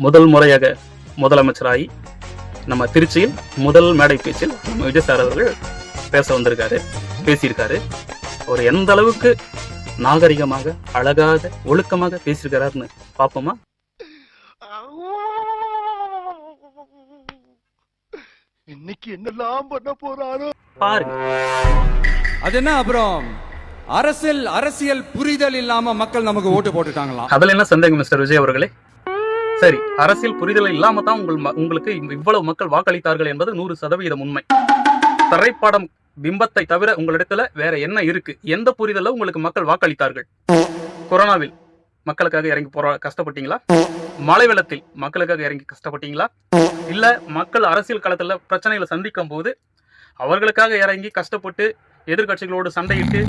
முதல் முறையாக முதலமைச்சராகி நம்ம திருச்சியில் முதல் மேடை பேச்சில் நம்ம விஜய் சார் அவர்கள் பேச வந்திருக்காரு, பேசியிருக்காரு. அவர் எந்த அளவுக்கு நாகரிகமாக, அழகாக, ஒழுக்கமாக பேசியிருக்கிறாருன்னு பார்ப்போமா? இன்னைக்கு என்னெல்லாம் பண்ண போறாரோ பாருங்க. அது என்ன அப்புறம் அரசியல் புரிதல் இல்லாம மக்கள் நமக்கு ஓட்டு போட்டுட்டாங்களா? அதுல என்ன சந்தேகம் மிஸ்டர் விஜய் அவர்களே? சரி, அரசியல் புரிதல் இல்லாம தான் உங்களுக்கு இவ்வளவு மக்கள் வாக்களித்தார்கள் என்பது 100% உண்மை. திரைப்படம் பிம்பத்தை தவிர உங்களிடத்துல வேற என்ன இருக்கு? எந்த புரிதல உங்களுக்கு மக்கள் வாக்களித்தார்கள்? கொரோனாவில் மக்களுக்காக இறங்கி கஷ்டப்பட்டீங்களா? மழை வெள்ளத்தில் மக்களுக்காக இறங்கி கஷ்டப்பட்டீங்களா? இல்ல மக்கள் அரசியல் களத்துல பிரச்சனைகளை சந்திக்கும் போது அவர்களுக்காக இறங்கி கஷ்டப்பட்டு எதிர்கட்சிகளோடு சண்டையிட்டு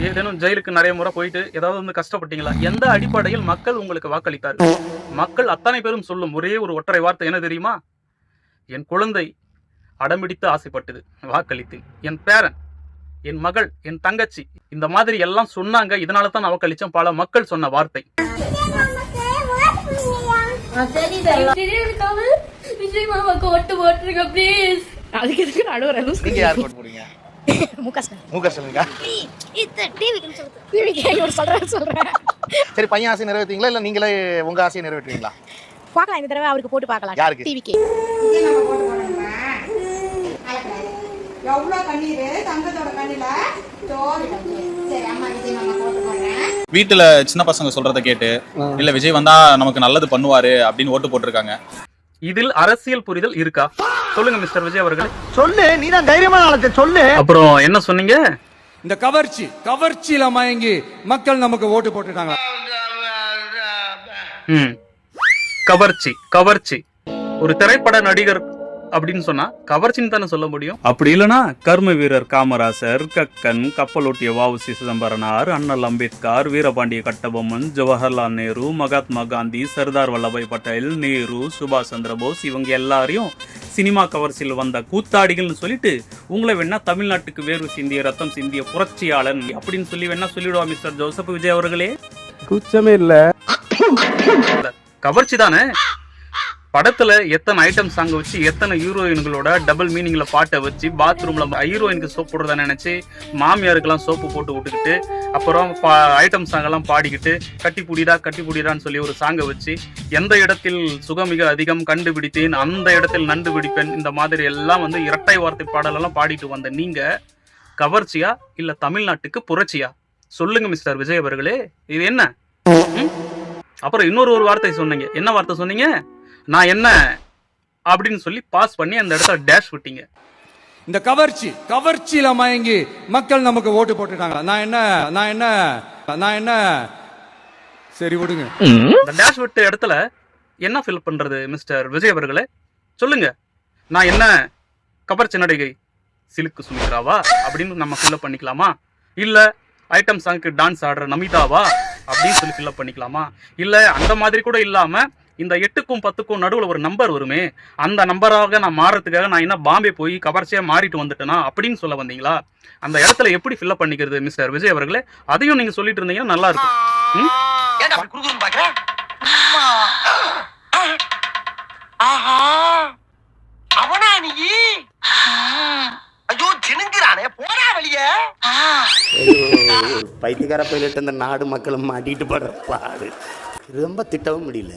ஏதேனும் ஜெயிலுக்கு நிறைய முறை போயிட்டு ஏதாவது வந்து கஷ்டப்பட்டீங்களா? எந்த அடிப்படையில் மக்கள் உங்களுக்கு வாக்களித்தார்கள்? மக்கள் அத்தனை பேரும் சொல்லும் ஒரே ஒரு ஒற்றை வார்த்தை என்ன தெரியுமா? என் குழந்தை அடம்பிடித்து ஆசைப்பட்டது, வாக்களித்து. என் பேரன், என் மகள், என் தங்கச்சி, இந்த மாதிரி எல்லாம் சொன்னாங்க, இதனால தான் வாக்களிச்சோம். பல மக்கள் சொன்ன வார்த்தை. விஜய் மாமாக்கு ஓட்டு போட்டுருங்க ப்ளீஸ். அதுக்கு எதுக்கு நடுவர லூஸ்? நீங்க யார் ஓட்டு போடுவீங்க? முகஸ்டாலின்கா. சொல்றேன். சரி, பையன் ஆசை நிறைவேற்றீங்களா இல்ல நீங்களே உங்க ஆசையை நிறைவேற்றுவீங்களா? பார்க்கலாம், இந்த தடவை அவருக்கு போட்டு பார்க்கலாம். யாருக்கு? டிவிக்கு. எவ்வளவு கண்ணீரு தங்கத்தோட கண்ணில சோறு. சரி அம்மா, விஜய் மாமா போட்டு போடுறேன். வீட்டுல சின்ன பசங்க சொல்றத கேட்டு இல்ல விஜய் வந்தா நமக்கு நல்லது பண்ணுவாரு அப்படின்னு ஓட்டு போட்டிருக்காங்க. இதில் அரசியல் புரிதல் இருக்கா? சொல்லுங்க மிஸ்டர் விஜய் அவர்களே. சொல்லு, நீ தான் தைரியமான ஆளத்தை சொல்லு. அப்புறம் என்ன சொன்னீங்க? இந்த கவர்ச்சியில மயங்கி மக்கள் நமக்கு ஓட்டு போட்டுட்டாங்க. கவர்ச்சி. ஒரு திரைப்பட நடிகர் அப்படின்னு சொன்னா கவர்ச்சின்னு தானே சொல்ல முடியும். அப்படி இல்லைன்னா கர்ம வீரர் காமராசர், கக்கன், கப்பலோட்டிய வ.உ.சி. சிதம்பரனார், அண்ணல் அம்பேத்கர், வீரபாண்டிய கட்டபொம்மன், ஜவஹர்லால் நேரு, மகாத்மா காந்தி, சர்தார் வல்லபாய் பட்டேல், நேரு, சுபாஷ் சந்திர போஸ், இவங்க எல்லாரையும் சினிமா கவர்ச்சியில் வந்த கூத்தாடிகள்னு சொல்லிட்டு உங்களை வேணா தமிழ்நாட்டுக்கு வேர்வு சிந்திய ரத்தம் சிந்திய புரட்சியாளன் அப்படின்னு சொல்லி வேணா சொல்லிடுவா மிஸ்டர் ஜோசப் விஜய் அவர்களே. கூச்சமே இல்ல, கவர்ச்சி தானே. படத்துல எத்தனை ஐட்டம் சாங் வச்சு எத்தனை ஹீரோயின்களோட டபுள் மீனிங்ல பாட்டை வச்சு பாத்ரூம்ல ஹீரோயினுக்கு சோப்பு போடுறதா நினைச்சு மாமியாருக்கெல்லாம் சோப்பு போட்டு விட்டுக்கிட்டு அப்புறம் ஐட்டம் சாங் எல்லாம் பாடிக்கிட்டு கட்டி புடிடான்னு சொல்லி ஒரு சாங்கை வச்சு எந்த இடத்தில் சுகமிக அதிகம் கண்டுபிடித்தேன் அந்த இடத்தில் நண்டு பிடிப்பேன், இந்த மாதிரி எல்லாம் வந்து இரட்டை வார்த்தை பாடலெல்லாம் பாடிட்டு வந்த நீங்க கவர்ச்சியா இல்ல தமிழ்நாட்டுக்கு புரட்சியா? சொல்லுங்க மிஸ்டர் விஜய் அவர்களே, இது என்ன? அப்புறம் இன்னொரு வார்த்தை சொன்னீங்க. என்ன வார்த்தை சொன்னீங்க? நான் என்ன அப்படின்னு சொல்லி பாஸ் பண்ணி அந்த இடத்துல டேஷ் விட்டீங்க. இந்த கவர்ச்சியில மயங்கி மக்கள் நமக்கு ஓட்டு போட்டுட்டாங்க. நான் என்ன சரி விடுங்க. இந்த டேஷ் விட்ட இடத்துல என்ன ஃபில் பண்றது மிஸ்டர் விஜய் அவர்களே? சொல்லுங்க. நான் என்ன கவர்ச்சி நடிகை சிலுக்கு சுமித்ராவா அப்படின்னு நம்ம ஃபில் பண்ணிக்கலாமா? இல்ல ஐட்டம் சாங்க்கு டான்ஸ் ஆடுற நமிதாவா அப்படின்னு சொல்லி ஃபில் பண்ணிக்கலாமா? இல்ல அந்த மாதிரி கூட இல்லாம இந்த 8க்கும் 10க்கும் நடுவில் ஒரு நம்பர் வருமே, அந்த நம்பராக நான் மாறதுக்காக நான் என்ன பாம்பே போய் கவர்ச்சியா மாறிட்டு வந்துட்டேனா அப்படின்னு சொல்ல வந்தீங்களா? அந்த இடத்துல எப்படி ஃபில்அப் பண்ணிக்கிறது மிஸ்டர் விஜய் அவர்களே? அதையும் நீங்க சொல்லிட்டு இருந்தீங்கன்னா நல்லா இருக்கும். பைத்தியக்கார பையிலிட்டு அந்த நாடு மக்களும் மாட்டிட்டு படுற பாடு ரொம்ப திட்டவும் முடியல.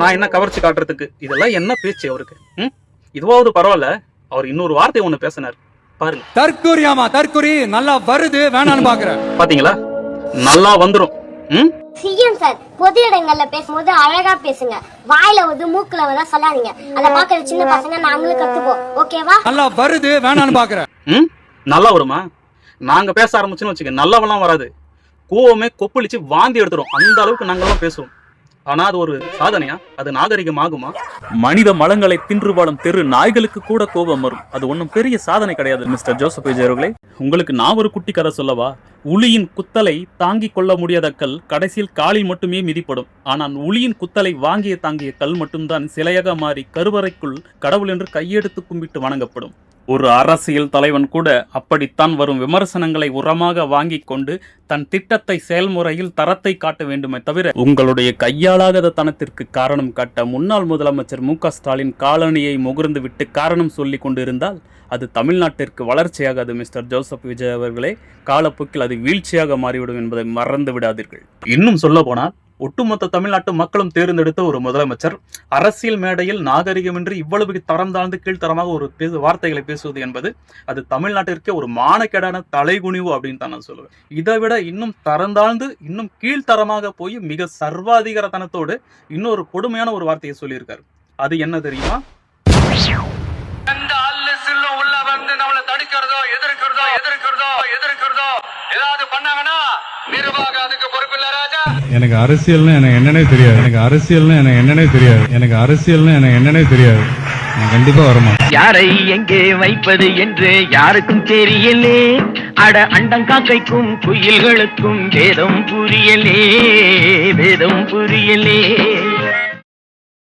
நான் என்ன கவர்ச்சி காட்டுறதுக்கு? இதெல்லாம் என்ன பேச்சு அவருக்கு? இதுவாவது பரவாயில்ல, அவர் இன்னொரு வார்த்தை ஒண்ணு பேசினார் பாருங்க. தற்குறி நல்லா வருது வேணான்னு பாக்குறேன். பாத்தீங்களா? நல்லா வந்துரும். சிஎம் சார், பொது இடங்கள்ல பேசும்போது அழகா பேசுங்க. வாயில வந்து மூக்குல வந்து சொல்லாதீங்க. அத பாக்குற சின்ன பசங்க நாங்களும் கத்துப்போம். ஓகேவா? நல்லா வருது வேணான்னு பாக்குறேன். நல்லா வருமா? நாங்க பேச ஆரம்பிச்சுன்னு வச்சுக்க, நல்லவெல்லாம் வராது. கோவமே கொப்பளிச்சு வாந்தி எடுத்துரும். அந்த அளவுக்கு நாங்கெல்லாம் பேசுவோம். ஆனா அது ஒரு சாதனையா? அது நாகரிகம் ஆகுமா? மனித மலங்களை தின்று வாழும் தெரு நாய்களுக்கு கூட கோபம் வரும். அது ஒன்றும் பெரிய சாதனை கிடையாது மிஸ்டர் ஜோசப் விஜய் அவர்களே. உங்களுக்கு நான் ஒரு குட்டி கதை சொல்லவா? உளியின் குத்தலை தாங்கிக் கொள்ள முடியாத கல் கடைசியில் காலில் மட்டுமே மிதிப்படும். ஆனால் உளியின் குத்தலை தாங்கிய கல் மட்டும்தான் சிலையாக மாறி கருவறைக்குள் கடவுள் என்று கையெடுத்து கும்பிட்டு வணங்கப்படும். ஒரு அரசியல் தலைவன் கூட அப்படித்தான் வரும் விமர்சனங்களை உரமாக வாங்கி கொண்டு தன் திட்டத்தை செயல்முறையில் தரத்தை காட்ட வேண்டுமே தவிர உங்களுடைய கையாளாகாத தனத்திற்கு காரணம் காட்ட முன்னாள் முதலமைச்சர் மு.க. ஸ்டாலின் காலணியை முகர்ந்து விட்டு காரணம் சொல்லி கொண்டிருந்தால் அது தமிழ்நாட்டிற்கு வளர்ச்சியாகாது மிஸ்டர் ஜோசப் விஜய் அவர்களே. காலப்போக்கில் அது வீழ்ச்சியாக மாறிவிடும் என்பதை மறந்து விடாதீர்கள். இன்னும் சொல்ல போனால் ஒட்டுமொத்த தமிழ்நாட்டு மக்களும் தேர்ந்தெடுத்த ஒரு முதலமைச்சர் அரசியல் மேடையில் நாகரிகமின்றி இவ்வளவு தரம் தாழ்ந்து கீழ்த்தரமாக ஒரு வார்த்தைகளை பேசுவது என்பது அது தமிழ்நாட்டிற்கே ஒரு மானக்கேடான தலைகுனிவு அப்படின்னு தான் நான் சொல்லுவேன். இதை விட இன்னும் தரந்தாழ்ந்து இன்னும் கீழ்த்தரமாக போய் மிக சர்வாதிகாரத்தனத்தோடு இன்னொரு கொடுமையான ஒரு வார்த்தையை சொல்லியிருக்காரு. அது என்ன தெரியுமா? உள்ள வந்து நம்மளை தடுக்கிறதோ எதிர்க்கிறதோ ஏதாவது பண்ணாங்கன்னா நிர்வாகம் அதுக்கு பொறுப்பில்ல ராஜா. எனக்கு அரசியல்னு எனக்கு என்னன்னே தெரியாது. நான் கண்டிப்பா வரமாட்டேன். யாரை எங்கே வைப்பது என்று யாருக்கும் தெரியலே. அட அண்டங்காக்கைக்கும் குயில்களுக்கும் வேதம் புரியலே.